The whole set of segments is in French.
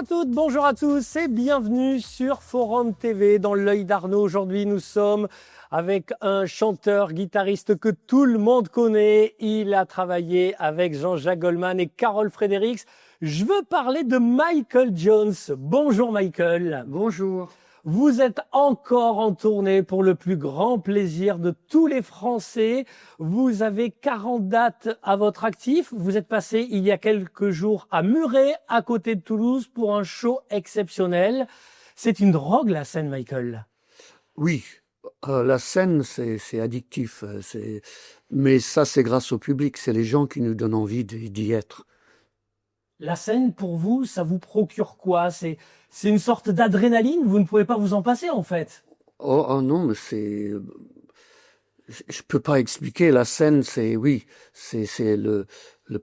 à toutes, bonjour à tous et bienvenue sur Forum TV dans l'œil d'Arnaud. Aujourd'hui, nous sommes avec un chanteur, guitariste que tout le monde connaît. Il a travaillé avec Jean-Jacques Goldman et Carol Fredericks. Je veux parler de Michael Jones. Bonjour Michael. Bonjour. Vous êtes encore en tournée pour le plus grand plaisir de tous les Français. Vous avez 40 dates à votre actif. Vous êtes passé il y a quelques jours à Muret, à côté de Toulouse, pour un show exceptionnel. C'est une drogue, la scène, Michael. Oui, la scène, c'est addictif. Mais ça, c'est grâce au public. C'est les gens qui nous donnent envie d'y être. La scène, pour vous, ça vous procure quoi? C'est une sorte d'adrénaline? Vous ne pouvez pas vous en passer, en fait. Oh non, mais je peux pas expliquer. La scène, oui, c'est le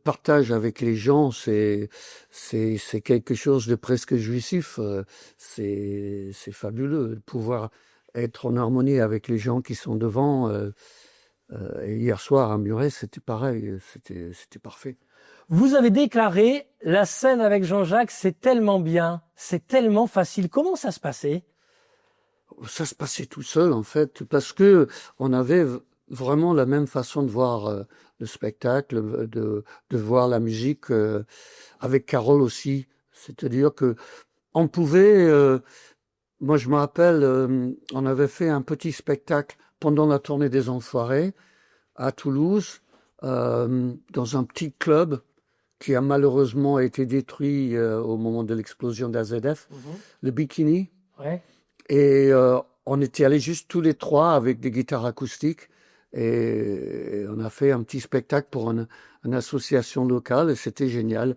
partage avec les gens. C'est quelque chose de presque jouissif. C'est fabuleux de pouvoir être en harmonie avec les gens qui sont devant. Et hier soir à Muret, c'était pareil. C'était parfait. Vous avez déclaré, la scène avec Jean-Jacques, c'est tellement bien, c'est tellement facile. Comment ça se passait? Ça se passait tout seul, en fait, parce que on avait vraiment la même façon de voir le spectacle, de voir la musique, avec Carole aussi. C'est-à-dire que on pouvait, moi je me rappelle, on avait fait un petit spectacle pendant la tournée des Enfoirés à Toulouse, dans un petit club qui a malheureusement été détruit au moment de l'explosion d'AZF, le Bikini. Ouais. Et on était allés juste tous les trois avec des guitares acoustiques et on a fait un petit spectacle pour une association locale et c'était génial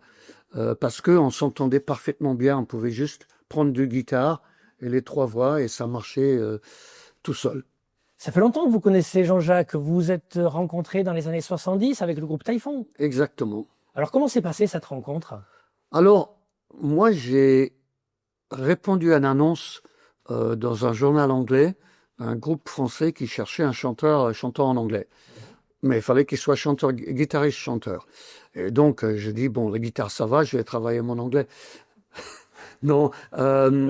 parce qu'on s'entendait parfaitement bien. On pouvait juste prendre deux guitares et les trois voix et ça marchait tout seul. Ça fait longtemps que vous connaissez Jean-Jacques. Vous vous êtes rencontrés dans les années 70 avec le groupe Typhon. Exactement. Alors, comment s'est passée cette rencontre? Alors, moi, j'ai répondu à une annonce dans un journal anglais, un groupe français qui cherchait un chanteur en anglais. Mais il fallait qu'il soit chanteur, guitariste, chanteur. Et donc, je dis, bon, la guitare, ça va, je vais travailler mon anglais. Non.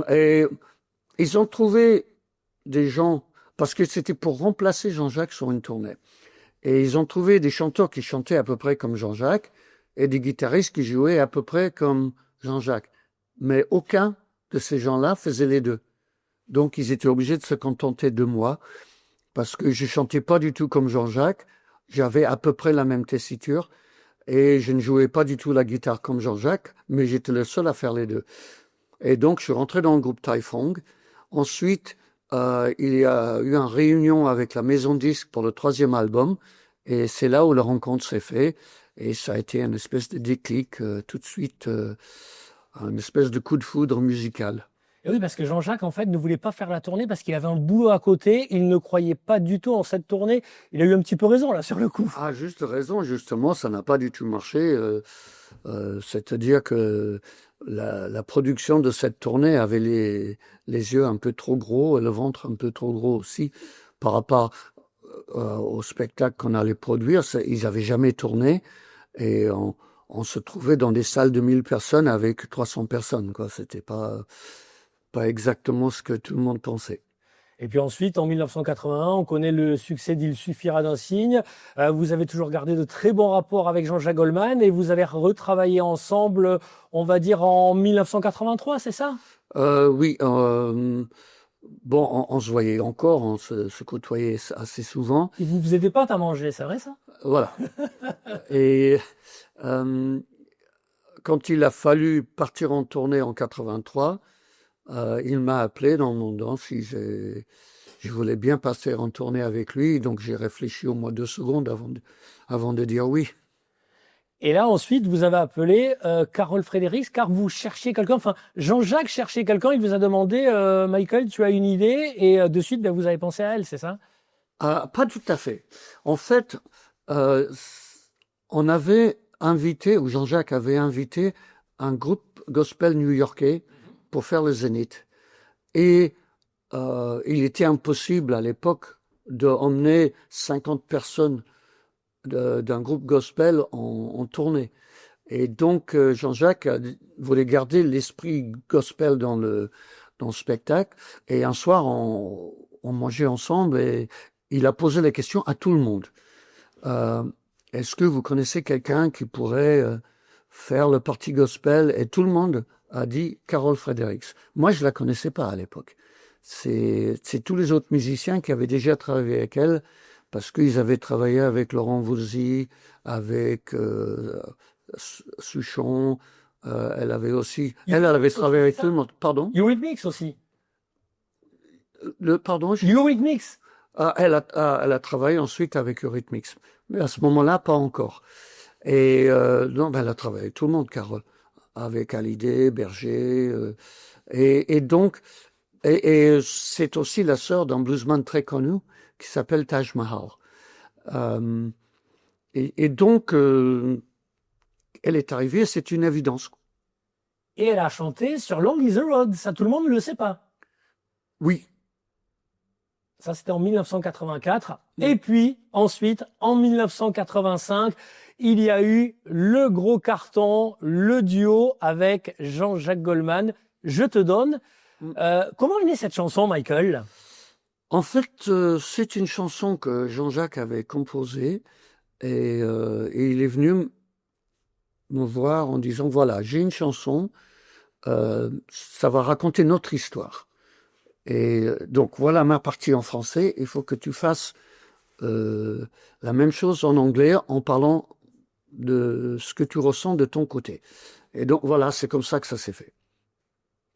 Et ils ont trouvé des gens, parce que c'était pour remplacer Jean-Jacques sur une tournée. Et ils ont trouvé des chanteurs qui chantaient à peu près comme Jean-Jacques et des guitaristes qui jouaient à peu près comme Jean-Jacques. Mais aucun de ces gens-là faisait les deux. Donc, ils étaient obligés de se contenter de moi parce que je chantais pas du tout comme Jean-Jacques. J'avais à peu près la même tessiture et je ne jouais pas du tout la guitare comme Jean-Jacques, mais j'étais le seul à faire les deux. Et donc, je suis rentré dans le groupe Typhon. Ensuite, il y a eu une réunion avec la maison disque pour le 3e album et c'est là où la rencontre s'est faite et ça a été une espèce de déclic tout de suite, une espèce de coup de foudre musical. Et oui, parce que Jean-Jacques, en fait, ne voulait pas faire la tournée parce qu'il avait un boulot à côté. Il ne croyait pas du tout en cette tournée. Il a eu un petit peu raison, là, sur le coup. Ah, juste raison, justement, ça n'a pas du tout marché. C'est-à-dire que la production de cette tournée avait les yeux un peu trop gros et le ventre un peu trop gros aussi par rapport au spectacle qu'on allait produire. Ils n'avaient jamais tourné et on se trouvait dans des salles de 1000 personnes avec 300 personnes, quoi. C'était pas exactement ce que tout le monde pensait. Et puis ensuite, en 1981, on connaît le succès d'Il suffira d'un signe. Vous avez toujours gardé de très bons rapports avec Jean-Jacques Goldman et vous avez retravaillé ensemble, on va dire, en 1983, c'est ça? Oui. Bon, on se voyait encore, on se côtoyait assez souvent. Il vous faisait des pâtes à manger, c'est vrai ça? Voilà. Et quand il a fallu partir en tournée en 83, il m'a appelé dans mon don si je voulais bien passer en tournée avec lui. Donc j'ai réfléchi au moins 2 secondes avant de dire oui. Et là, ensuite, vous avez appelé Carol Fredericks car vous cherchiez quelqu'un. Enfin, Jean-Jacques cherchait quelqu'un. Il vous a demandé, Michael, tu as une idée? Et de suite, ben, vous avez pensé à elle, c'est ça? Pas tout à fait. En fait, on avait invité, ou Jean-Jacques avait invité, un groupe gospel new-yorkais pour faire le Zénith. Et il était impossible à l'époque d'emmener 50 personnes d'un groupe gospel en tournée. Et donc, Jean-Jacques voulait garder l'esprit gospel dans le spectacle. Et un soir, on mangeait ensemble et il a posé la question à tout le monde. Est-ce que vous connaissez quelqu'un qui pourrait faire le parti gospel? Et tout le monde a dit Carol Fredericks. Moi, je la connaissais pas à l'époque. C'est tous les autres musiciens qui avaient déjà travaillé avec elle, parce qu'ils avaient travaillé avec Laurent Voulzy, avec Souchon. Elle avait aussi, elle avait travaillé avec tout le monde. Pardon? Eurythmics aussi. Pardon? Eurythmics. Elle a travaillé ensuite avec Eurythmics. Mais à ce moment-là, pas encore. Et non, elle a travaillé avec tout le monde, Carole. Avec Hallyday, Berger. Et donc, c'est aussi la sœur d'un bluesman très connu qui s'appelle Taj Mahal. Et donc, elle est arrivée, c'est une évidence. Et elle a chanté sur Long is the Road. Ça, tout le monde ne le sait pas. Oui. Ça, c'était en 1984. Et puis, ensuite, en 1985, il y a eu le gros carton, le duo avec Jean-Jacques Goldman, Je te donne. Comment est née cette chanson, Michael? En fait, c'est une chanson que Jean-Jacques avait composée et il est venu me voir en disant, voilà, j'ai une chanson, ça va raconter notre histoire. Et donc, voilà ma partie en français. Il faut que tu fasses la même chose en anglais en parlant de ce que tu ressens de ton côté. Et donc, voilà, c'est comme ça que ça s'est fait.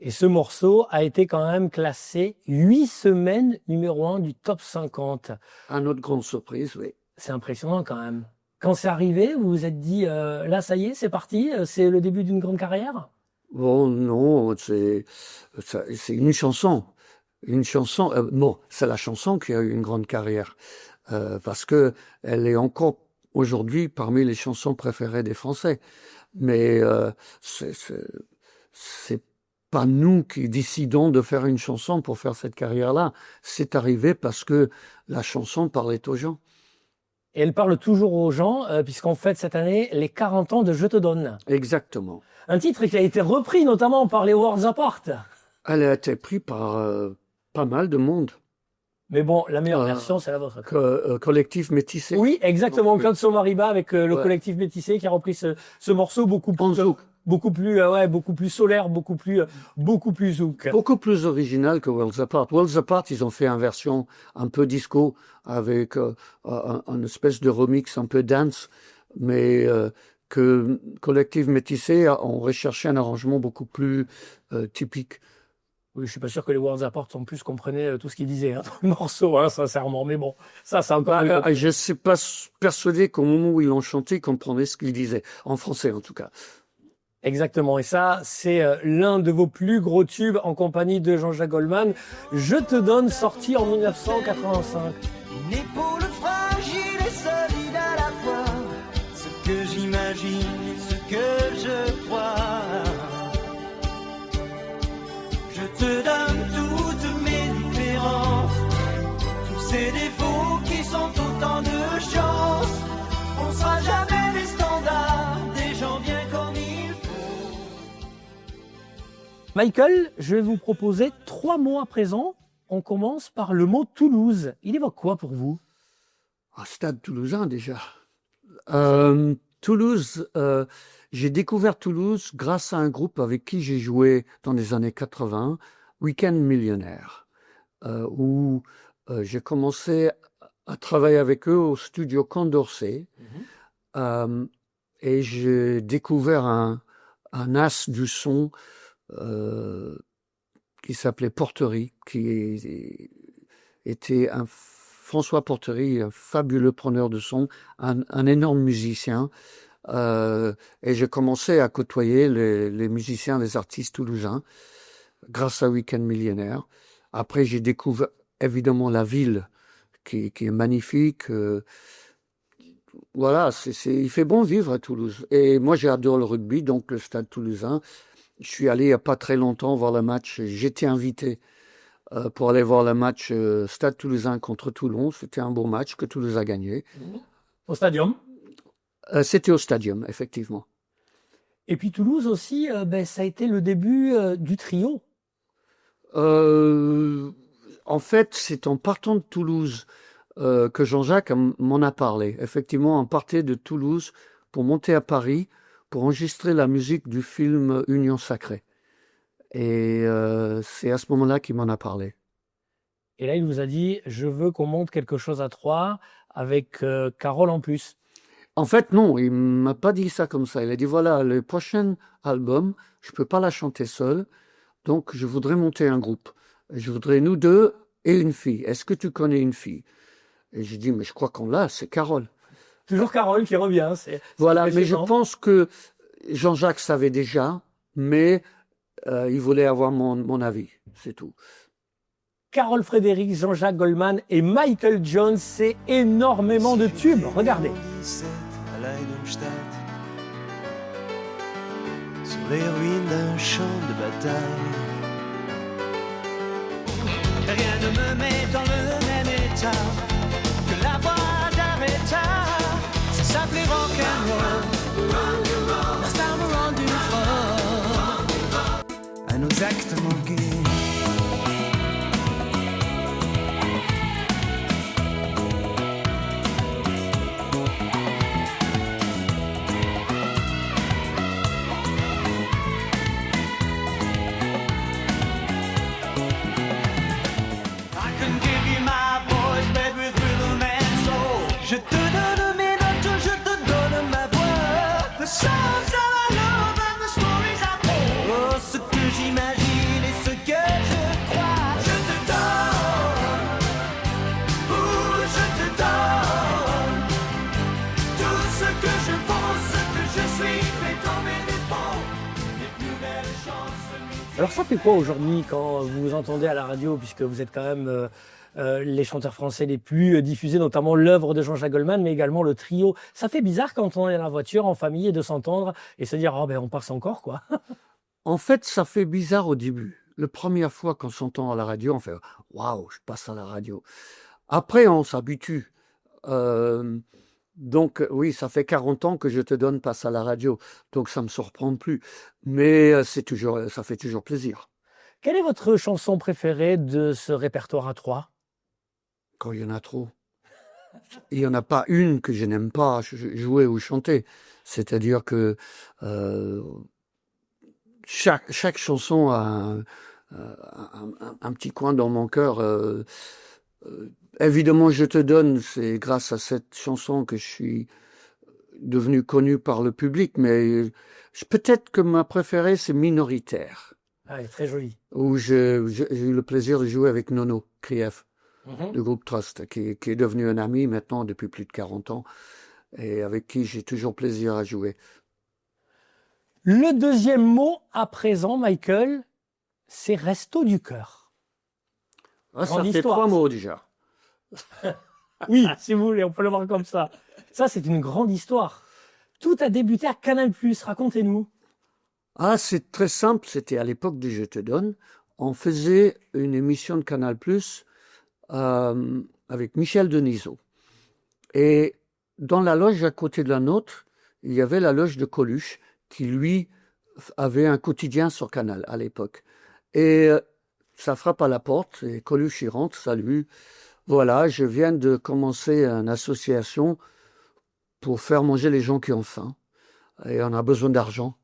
Et ce morceau a été quand même classé 8 semaines numéro 1 du top 50. À notre grande surprise, oui. C'est impressionnant quand même. Quand c'est arrivé, vous vous êtes dit, là, ça y est, c'est parti, c'est le début d'une grande carrière? Bon, non, c'est une chanson. Une chanson, bon, c'est la chanson qui a eu une grande carrière, parce que elle est encore aujourd'hui parmi les chansons préférées des Français. Mais c'est pas nous qui décidons de faire une chanson pour faire cette carrière-là. C'est arrivé parce que la chanson parlait aux gens. Et elle parle toujours aux gens, puisqu'on fête cette année les 40 ans de Je te donne. Exactement. Un titre qui a été repris notamment par les Worlds Apart. Elle a été prise par pas mal de monde. Mais bon, la meilleure version, c'est la vôtre. Collectif Métissé. Oui, exactement. Claude Somariba avec le collectif Métissé qui a repris ce morceau beaucoup plus solaire, beaucoup plus zouk. Beaucoup plus original que Worlds Apart. Worlds Apart, ils ont fait une version un peu disco avec une espèce de remix un peu dance, mais que Collectif Métissé ont recherché un arrangement beaucoup plus typique. Oui, je suis pas sûr que les Worlds Apart en plus comprenaient tout ce qu'ils disaient dans le morceau, sincèrement. Mais bon, ça, c'est encore. Je ne suis pas persuadé qu'au moment où ils l'ont chanté, ils comprenaient ce qu'ils disaient, en français en tout cas. Exactement. Et ça, c'est l'un de vos plus gros tubes en compagnie de Jean-Jacques Goldman. Je te donne, sorti en 1985. Une épaule fragile et solide à la fois. Ce que j'imagine et ce que je crois. Je te donne toutes mes différences, tous ces défauts qui sont autant de chances. On sera jamais les standards des gens bien comme il faut. Michael, je vais vous proposer 3 mots à présent. On commence par le mot Toulouse. Il évoque quoi pour vous? Un stade toulousain déjà. Toulouse, j'ai découvert Toulouse grâce à un groupe avec qui j'ai joué dans les années 80, Weekend Millionnaire, où j'ai commencé à travailler avec eux au studio Condorcet, et j'ai découvert un as du son qui s'appelait Portery, qui était François Portery, un fabuleux preneur de son, un énorme musicien. Et j'ai commencé à côtoyer les musiciens, les artistes toulousains grâce à Weekend Millionnaire. Après, j'ai découvert évidemment la ville qui est magnifique. Voilà, il fait bon vivre à Toulouse. Et moi, j'adore le rugby, donc le stade toulousain. Je suis allé il n'y a pas très longtemps voir le match. J'étais invité pour aller voir le match Stade Toulousain contre Toulon. C'était un beau match que Toulouse a gagné. Au Stadium? C'était au Stadium, effectivement. Et puis Toulouse aussi, ça a été le début du trio. En fait, c'est en partant de Toulouse que Jean-Jacques m'en a parlé. Effectivement, on partait de Toulouse pour monter à Paris pour enregistrer la musique du film Union sacrée. Et c'est à ce moment-là qu'il m'en a parlé. Et là, il vous a dit, je veux qu'on monte quelque chose à trois avec Carole en plus. En fait, non, il m'a pas dit ça comme ça. Il a dit, voilà, le prochain album, je peux pas la chanter seule, donc je voudrais monter un groupe. Je voudrais nous deux et une fille. Est-ce que tu connais une fille? Et j'ai dit, mais je crois qu'on l'a, c'est Carole. Toujours Carole qui revient. Voilà, mais je pense que Jean-Jacques savait déjà, mais il voulait avoir mon avis, c'est tout. Carole Frédéric, Jean-Jacques Goldman et Michael Jones, c'est énormément de tubes. Regardez. À Leidenstadt, sur les ruines d'un champ de bataille. Rien ne me met dans le même état que la voix d'Aretha. Ça s'appelait rock'n'roll. Ça me rendu fort à nos actes manqués. Je te donne mes notes, je te donne ma voix. The songs that I love and the stories I told. Oh, ce que j'imagine et ce que je crois. Je te donne, je te donne tout ce que je pense, ce que je suis, fait dans mes défauts, les plus belles chances. Alors ça fait quoi aujourd'hui quand vous vous entendez à la radio, puisque vous êtes quand même les chanteurs français les plus diffusés, notamment l'œuvre de Jean-Jacques Goldman, mais également le trio. Ça fait bizarre quand on est dans la voiture, en famille, et de s'entendre et se dire « Oh ben on passe encore quoi ». En fait, ça fait bizarre au début. La première fois qu'on s'entend à la radio, on fait « Waouh, je passe à la radio ». Après, on s'habitue. Donc oui, ça fait 40 ans que je te donne passe à la radio, donc ça me surprend plus. Mais ça fait toujours plaisir. Quelle est votre chanson préférée de ce répertoire à trois? Quand il y en a trop. Il n'y en a pas une que je n'aime pas jouer ou chanter. C'est-à-dire que chaque chanson a un petit coin dans mon cœur. Évidemment, Je te donne, c'est grâce à cette chanson que je suis devenu connu par le public, mais peut-être que ma préférée, c'est Minoritaire. Ah, elle est très jolie. Où j'ai eu le plaisir de jouer avec Nono Krief. Du groupe Trust, qui est devenu un ami maintenant depuis plus de 40 ans et avec qui j'ai toujours plaisir à jouer. Le deuxième mot à présent, Michael, c'est Resto du cœur. Ah, ça fait 3 mots déjà. Oui, si vous voulez, on peut le voir comme ça. Ça, c'est une grande histoire. Tout a débuté à Canal+, racontez-nous. Ah, c'est très simple, c'était à l'époque du Je te donne. On faisait une émission de Canal+, avec Michel Denisot. Et dans la loge à côté de la nôtre, il y avait la loge de Coluche, qui lui avait un quotidien sur Canal à l'époque. Et ça frappe à la porte, et Coluche y rentre, salut. Voilà, je viens de commencer une association pour faire manger les gens qui ont faim. Et on a besoin d'argent.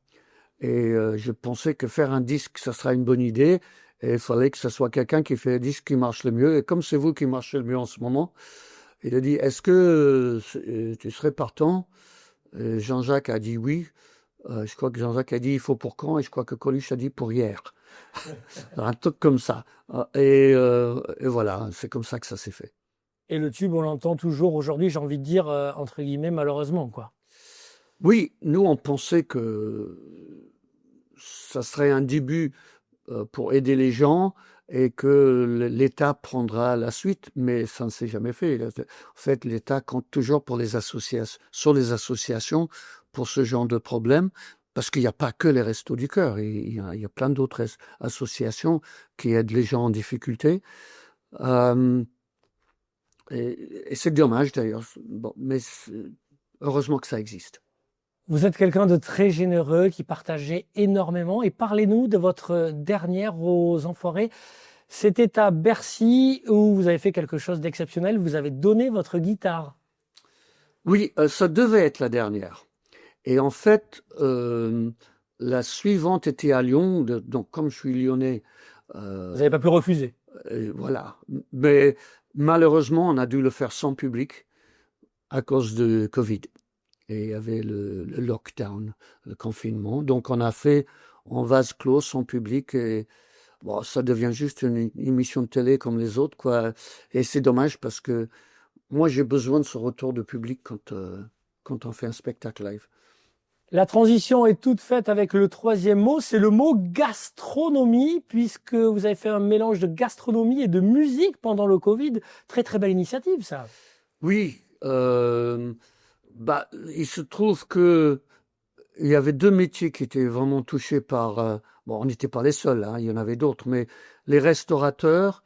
Et je pensais que faire un disque, ça sera une bonne idée. Et il fallait que ce soit quelqu'un qui fait un disque qui marche le mieux. Et comme c'est vous qui marchez le mieux en ce moment, il a dit, est-ce que tu serais partant? Et Jean-Jacques a dit oui. Je crois que Jean-Jacques a dit il faut pour quand? Et je crois que Coluche a dit pour hier. Un truc comme ça. Et voilà, c'est comme ça que ça s'est fait. Et le tube, on l'entend toujours aujourd'hui, j'ai envie de dire, entre guillemets, malheureusement, quoi. Oui, nous, on pensait que ça serait un début pour aider les gens et que l'État prendra la suite, mais ça ne s'est jamais fait. En fait, l'État compte toujours pour sur les associations pour ce genre de problème, parce qu'il n'y a pas que les Restos du Cœur, il y a plein d'autres associations qui aident les gens en difficulté. Et c'est dommage d'ailleurs, bon, mais heureusement que ça existe. Vous êtes quelqu'un de très généreux qui partageait énormément. Et parlez-nous de votre dernière aux Enfoirés. C'était à Bercy où vous avez fait quelque chose d'exceptionnel. Vous avez donné votre guitare. Oui, ça devait être la dernière. Et en fait, la suivante était à Lyon. Donc, comme je suis lyonnais, Vous n'avez pas pu refuser. voilà. Mais malheureusement, on a dû le faire sans public à cause de Covid. Et il y avait le lockdown, le confinement. Donc, on a fait en vase clos, sans public. Et bon, ça devient juste une émission de télé comme les autres, quoi. Et c'est dommage parce que moi, j'ai besoin de ce retour de public quand on fait un spectacle live. La transition est toute faite avec le troisième mot, c'est le mot gastronomie, puisque vous avez fait un mélange de gastronomie et de musique pendant le Covid. Très très belle initiative, ça. Oui, il se trouve que il y avait deux métiers qui étaient vraiment touchés par. Bon, on n'était pas les seuls, hein, il y en avait d'autres, mais les restaurateurs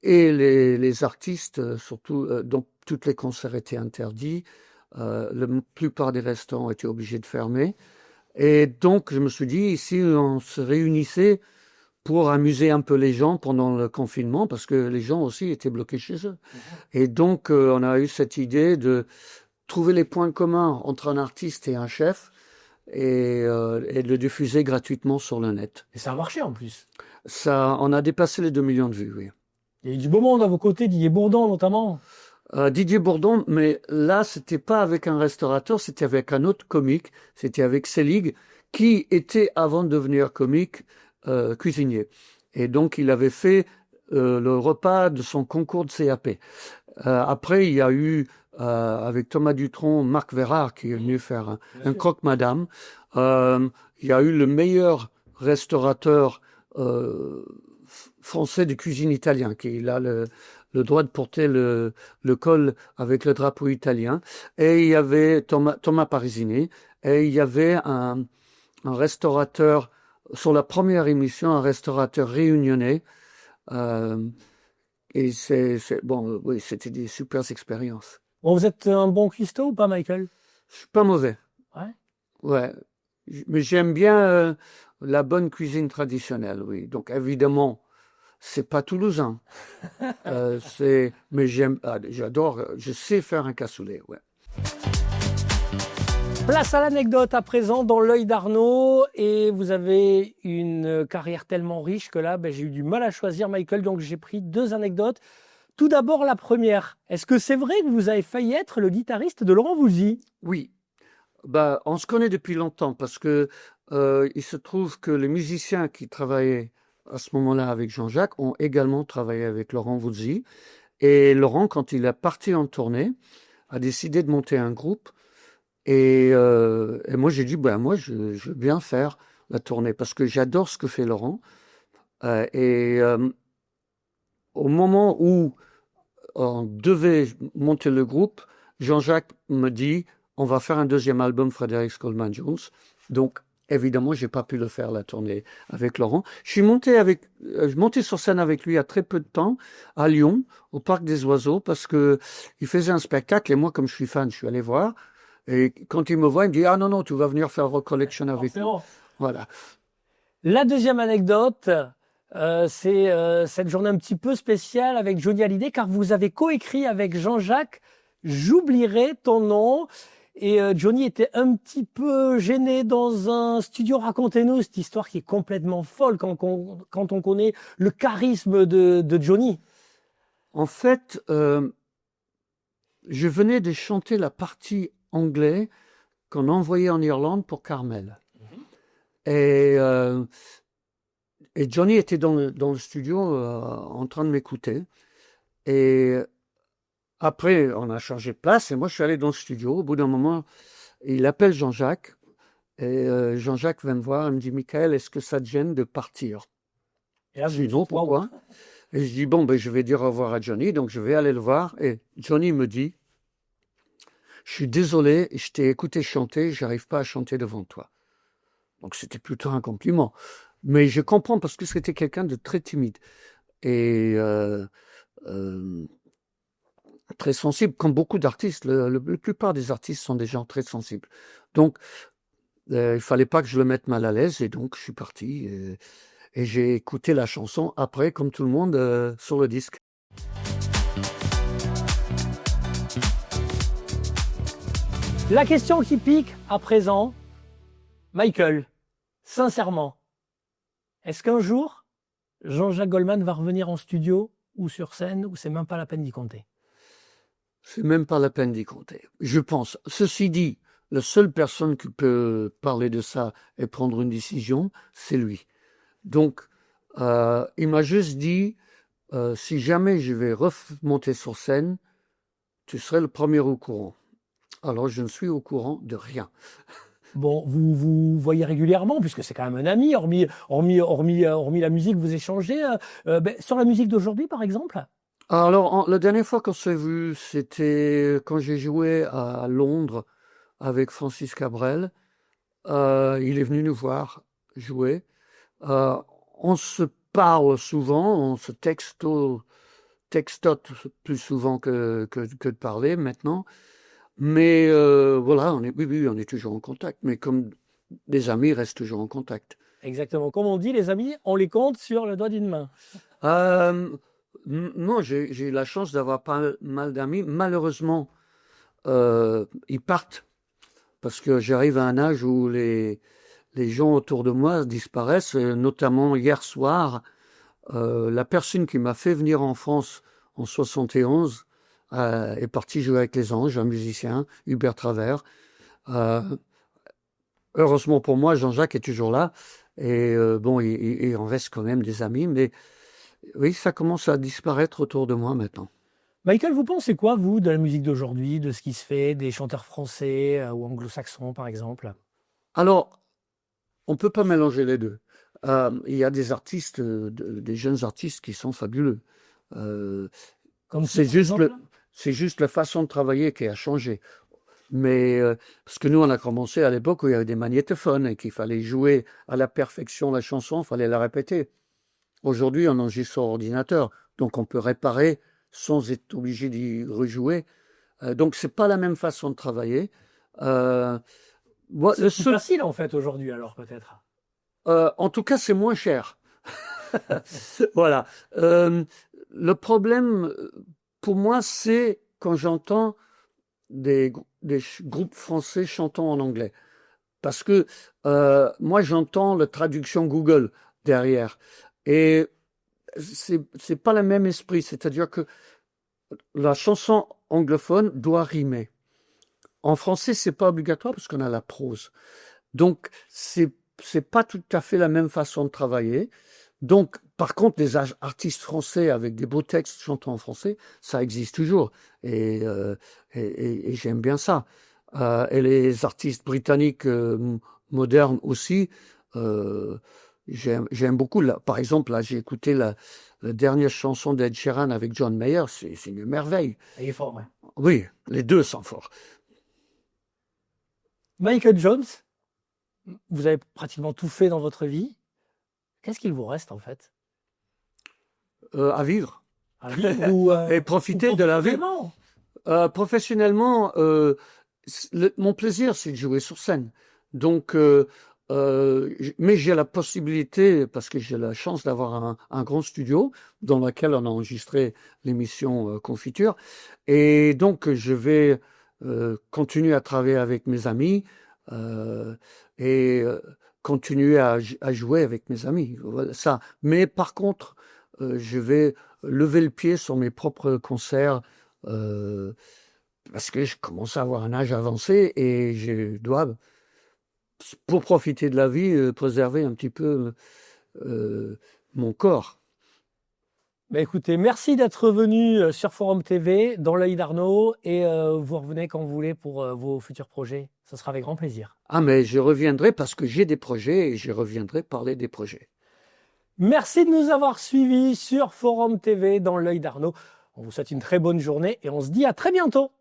et les artistes, surtout, dont tous les concerts étaient interdits. La plupart des restaurants étaient obligés de fermer. Et donc, je me suis dit, ici, on se réunissait pour amuser un peu les gens pendant le confinement, parce que les gens aussi étaient bloqués chez eux. Et donc, on a eu cette idée de trouver les points communs entre un artiste et un chef et de le diffuser gratuitement sur le net. Et ça a marché en plus. Ça, on a dépassé les 2 millions de vues, oui. Il y a eu du beau monde à vos côtés, Didier Bourdon notamment. Didier Bourdon, mais là, c'était pas avec un restaurateur, c'était avec un autre comique, c'était avec Selig, qui était, avant de devenir comique, cuisinier. Et donc, il avait fait le repas de son concours de CAP. Après, il y a eu, avec Thomas Dutronc, Marc Vérard, qui est venu faire un croque-madame. Il y a eu le meilleur restaurateur français de cuisine italien, qui a le droit de porter le col avec le drapeau italien. Et il y avait Thomas Parisini. Et il y avait un restaurateur, sur la première émission, un restaurateur réunionnais. Et bon, oui, c'était des super expériences. Bon, vous êtes un bon cuistot ou pas, Michael? Je suis pas mauvais. Ouais. Ouais. Mais j'aime bien la bonne cuisine traditionnelle, oui. Donc, évidemment, c'est pas toulousain. Mais j'adore, je sais faire un cassoulet, ouais. Place à l'anecdote à présent dans l'œil d'Arnaud. Et vous avez une carrière tellement riche que là, j'ai eu du mal à choisir, Michael. Donc j'ai pris deux anecdotes. Tout d'abord, la première. Est-ce que c'est vrai que vous avez failli être le guitariste de Laurent Voulzy? Oui. On se connaît depuis longtemps parce que il se trouve que les musiciens qui travaillaient à ce moment-là avec Jean-Jacques ont également travaillé avec Laurent Voulzy. Et Laurent, quand il est parti en tournée, a décidé de monter un groupe. Et moi, j'ai dit, moi, je veux bien faire la tournée parce que j'adore ce que fait Laurent. Au moment où on devait monter le groupe, Jean-Jacques me dit, on va faire un deuxième album, Frédéric Coleman Jones. Donc, évidemment, j'ai pas pu le faire, la tournée avec Laurent. Je suis monté sur scène avec lui à très peu de temps, à Lyon, au Parc des Oiseaux, parce que il faisait un spectacle et moi, comme je suis fan, je suis allé voir. Et quand il me voit, il me dit, ah non, tu vas venir faire Rock Collection avec nous. Voilà. La deuxième anecdote, c'est cette journée un petit peu spéciale avec Johnny Hallyday, car vous avez coécrit avec Jean-Jacques « J'oublierai ton nom ». Et Johnny était un petit peu gêné dans un studio. Racontez-nous cette histoire qui est complètement folle quand on connaît le charisme de Johnny. En fait, je venais de chanter la partie anglais qu'on envoyait en Irlande pour Carmel. Et Johnny était dans le studio en train de m'écouter. Et après, on a changé de place et moi, je suis allé dans le studio. Au bout d'un moment, il appelle Jean-Jacques. Et Jean-Jacques vient me voir et me dit, Michael, est-ce que ça te gêne de partir? Et là, je dis non, pourquoi? Et je dis, je vais dire au revoir à Johnny. Donc, je vais aller le voir. Et Johnny me dit, je suis désolé, je t'ai écouté chanter, j'arrive pas à chanter devant toi. Donc, c'était plutôt un compliment. Mais je comprends parce que c'était quelqu'un de très timide. Et très sensible, comme beaucoup d'artistes. La plupart des artistes sont des gens très sensibles. Donc, Il fallait pas que je le mette mal à l'aise et donc je suis parti et j'ai écouté la chanson après, comme tout le monde, sur le disque. La question qui pique à présent, Michael, sincèrement, est-ce qu'un jour, Jean-Jacques Goldman va revenir en studio ou sur scène, ou c'est même pas la peine d'y compter? C'est même pas la peine d'y compter, je pense. Ceci dit, la seule personne qui peut parler de ça et prendre une décision, c'est lui. Donc, il m'a juste dit, si jamais je vais remonter sur scène, tu serais le premier au courant. Alors, je ne suis au courant de rien. Bon, vous voyez régulièrement, puisque c'est quand même un ami, hormis la musique, vous échangez. Sur la musique d'aujourd'hui, par exemple? Alors, la dernière fois qu'on s'est vu, c'était quand j'ai joué à Londres avec Francis Cabrel. Il est venu nous voir jouer. On se parle souvent, on se textote plus souvent que de parler maintenant. Mais voilà, on est toujours en contact. Mais comme des amis restent toujours en contact. Exactement. Comme on dit, les amis, on les compte sur le doigt d'une main. Non, j'ai eu la chance d'avoir pas mal d'amis. Malheureusement, ils partent parce que j'arrive à un âge où les gens autour de moi disparaissent. Notamment hier soir, la personne qui m'a fait venir en France en 71 est partie jouer avec les Anges, un musicien, Hubert Travers. Heureusement pour moi, Jean-Jacques est toujours là. Et bon, il en reste quand même des amis, mais oui, ça commence à disparaître autour de moi maintenant. Michael, vous pensez quoi, vous, de la musique d'aujourd'hui, de ce qui se fait, des chanteurs français ou anglo-saxons, par exemple? Alors, on ne peut pas mélanger les deux. Il y a des artistes, des jeunes artistes qui sont fabuleux. Comme c'est juste la façon de travailler qui a changé. Mais parce que nous, on a commencé à l'époque où il y avait des magnétophones et qu'il fallait jouer à la perfection la chanson, il fallait la répéter. Aujourd'hui, on enregistre sur ordinateur, donc on peut réparer sans être obligé d'y rejouer. Donc, c'est pas la même façon de travailler. C'est plus facile, en fait, aujourd'hui, alors, peut-être. En tout cas, c'est moins cher. Voilà. Le problème, pour moi, c'est quand j'entends des groupes français chantant en anglais. Parce que moi, j'entends la traduction Google derrière. Et c'est pas le même esprit. C'est-à-dire que la chanson anglophone doit rimer. En français, c'est pas obligatoire parce qu'on a la prose. Donc, c'est pas tout à fait la même façon de travailler. Donc, par contre, des artistes français avec des beaux textes chantant en français, ça existe toujours. Et j'aime bien ça. Et les artistes britanniques modernes aussi, j'aime beaucoup. Là, par exemple, là, j'ai écouté la dernière chanson d'Ed Sheeran avec John Mayer. C'est une merveille. Il est fort, ouais. Oui, les deux sont forts. Michael Jones, vous avez pratiquement tout fait dans votre vie. Qu'est-ce qu'il vous reste, en fait? À vivre. À vivre ou et profiter de la vie. Professionnellement, mon plaisir, c'est de jouer sur scène. Donc, mais j'ai la possibilité, parce que j'ai la chance d'avoir un grand studio dans lequel on a enregistré l'émission Confiture. Et donc, je vais continuer à travailler avec mes amis et continuer à jouer avec mes amis. Voilà, ça. Mais par contre, je vais lever le pied sur mes propres concerts parce que je commence à avoir un âge avancé et je dois, pour profiter de la vie, préserver un petit peu mon corps. Bah écoutez, merci d'être venu sur Forum TV, dans l'œil d'Arnaud, et vous revenez quand vous voulez pour vos futurs projets. Ce sera avec grand plaisir. Ah, mais je reviendrai parce que j'ai des projets et je reviendrai parler des projets. Merci de nous avoir suivis sur Forum TV, dans l'œil d'Arnaud. On vous souhaite une très bonne journée et on se dit à très bientôt.